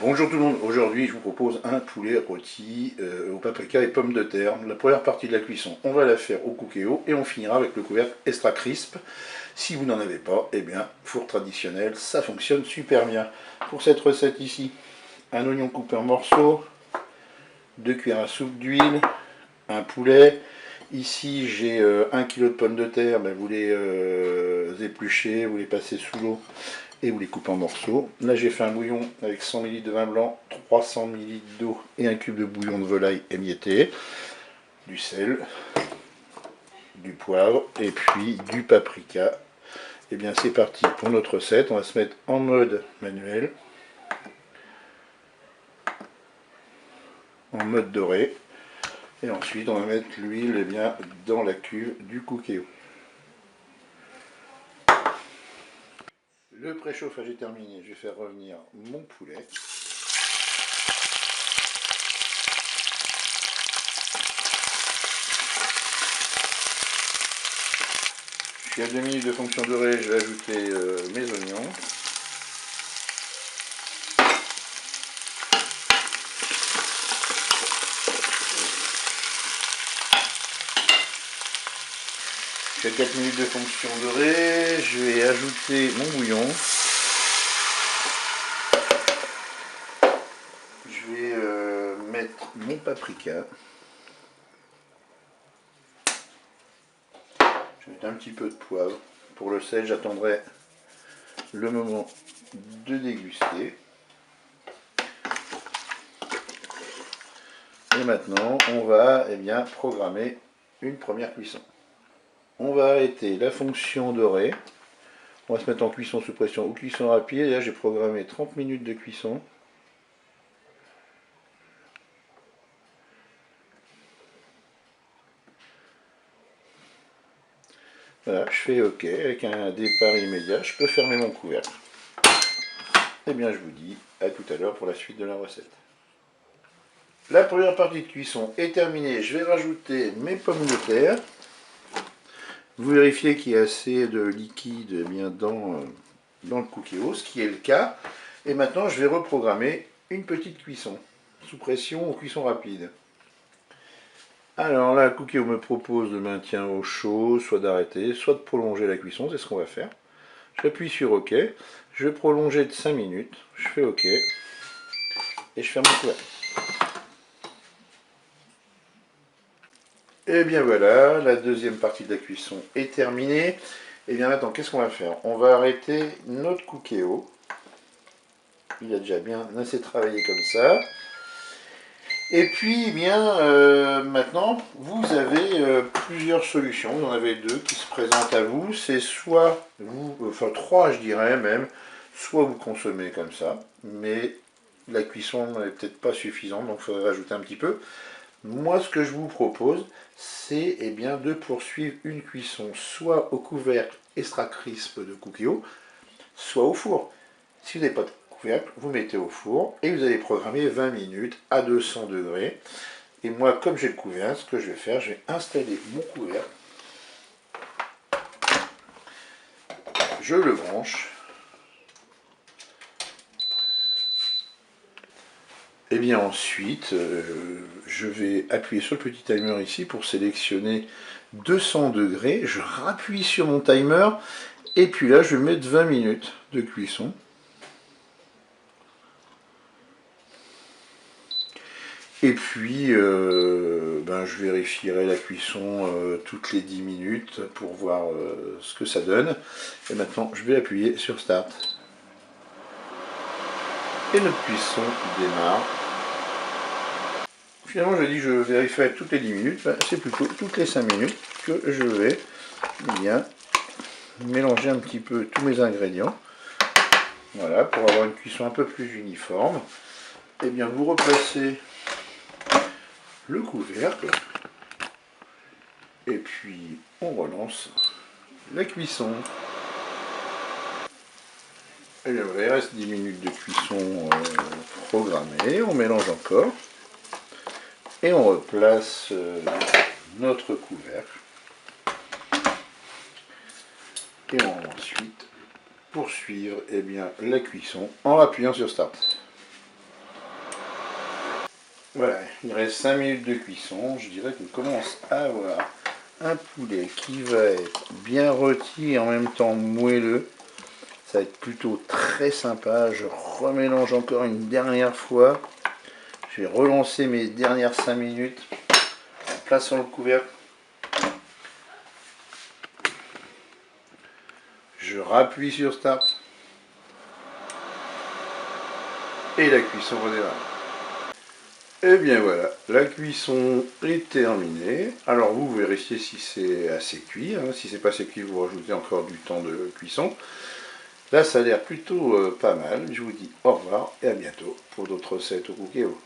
Bonjour tout le monde, aujourd'hui je vous propose un poulet rôti au paprika et pommes de terre. La première partie de la cuisson, on va la faire au cookéo et on finira avec le couvercle extra crisp. Si vous n'en avez pas, eh bien, four traditionnel, ça fonctionne super bien. Pour cette recette ici, un oignon coupé en morceaux, 2 cuillères à soupe d'huile, un poulet. Ici j'ai 1 kg de pommes de terre, ben, vous les épluchez, vous les passez sous l'eau et vous les coupez en morceaux. Là j'ai fait un bouillon avec 100 ml de vin blanc, 300 ml d'eau et un cube de bouillon de volaille émietté, du sel, du poivre et puis du paprika. Et bien c'est parti pour notre recette, on va se mettre en mode manuel, en mode doré, et ensuite on va mettre l'huile bien dans la cuve du cookéo. Le préchauffage est terminé, je vais faire revenir mon poulet. Je suis à 2 minutes de fonction dorée, je vais ajouter mes oignons. Je suis à 4 minutes de fonction dorée, je vais ajouter mon bouillon. Je vais mettre mon paprika. Je vais mettre un petit peu de poivre. Pour le sel, j'attendrai le moment de déguster. Et maintenant, on va programmer une première cuisson. On va arrêter la fonction dorée. On va se mettre en cuisson sous pression ou cuisson rapide. Et là, j'ai programmé 30 minutes de cuisson. Voilà, je fais OK avec un départ immédiat. Je peux fermer mon couvercle. Et bien, je vous dis à tout à l'heure pour la suite de la recette. La première partie de cuisson est terminée. Je vais rajouter mes pommes de terre. Vous vérifiez qu'il y a assez de liquide bien dans le cookéo, ce qui est le cas. Et maintenant, je vais reprogrammer une petite cuisson, sous pression ou cuisson rapide. Alors là, le cookéo me propose de maintien au chaud, soit d'arrêter, soit de prolonger la cuisson, c'est ce qu'on va faire. J'appuie sur OK, je vais prolonger de 5 minutes, je fais OK, et je ferme le couvercle. Et bien voilà, la deuxième partie de la cuisson est terminée. Et bien maintenant, qu'est-ce qu'on va faire? On va arrêter notre cookéo. Il a déjà bien assez travaillé comme ça. Et puis, maintenant, vous avez plusieurs solutions. Vous en avez deux qui se présentent à vous. C'est soit vous, enfin trois, je dirais même, soit vous consommez comme ça, mais la cuisson n'est peut-être pas suffisante, donc il faudrait rajouter un petit peu. Moi, ce que je vous propose, c'est de poursuivre une cuisson soit au couvercle extra crisp de cookéo, soit au four. Si vous n'avez pas de couvercle, vous mettez au four et vous allez programmer 20 minutes à 200 degrés. Et moi, comme j'ai le couvercle, ce que je vais faire, je vais installer mon couvercle. Je le branche. Et bien ensuite, je vais appuyer sur le petit timer ici pour sélectionner 200 degrés. Je rappuie sur mon timer et puis là, je vais mettre 20 minutes de cuisson. Et puis, je vérifierai la cuisson toutes les 10 minutes pour voir ce que ça donne. Et maintenant, je vais appuyer sur Start. Et notre cuisson démarre. Finalement, je dis que je vérifierai toutes les 10 minutes. C'est plutôt toutes les 5 minutes que je vais mélanger un petit peu tous mes ingrédients. Voilà, pour avoir une cuisson un peu plus uniforme. Et bien, vous replacez le couvercle. Et puis, on relance la cuisson. Et bien, il reste 10 minutes de cuisson programmée. On mélange encore. Et on replace notre couvercle. Et on va ensuite poursuivre la cuisson en appuyant sur Start. Voilà, il reste 5 minutes de cuisson. Je dirais qu'on commence à avoir un poulet qui va être bien rôti et en même temps moelleux. Ça va être plutôt très sympa. Je remélange encore une dernière fois. Je vais relancer mes dernières 5 minutes en plaçant le couvercle. Je rappuie sur Start. Et la cuisson redémarre. Et bien voilà, la cuisson est terminée. Alors vous vérifiez si c'est assez cuit. Hein. Si c'est pas assez cuit, vous rajoutez encore du temps de cuisson. Là, ça a l'air plutôt pas mal. Je vous dis au revoir et à bientôt pour d'autres recettes au Cookéo.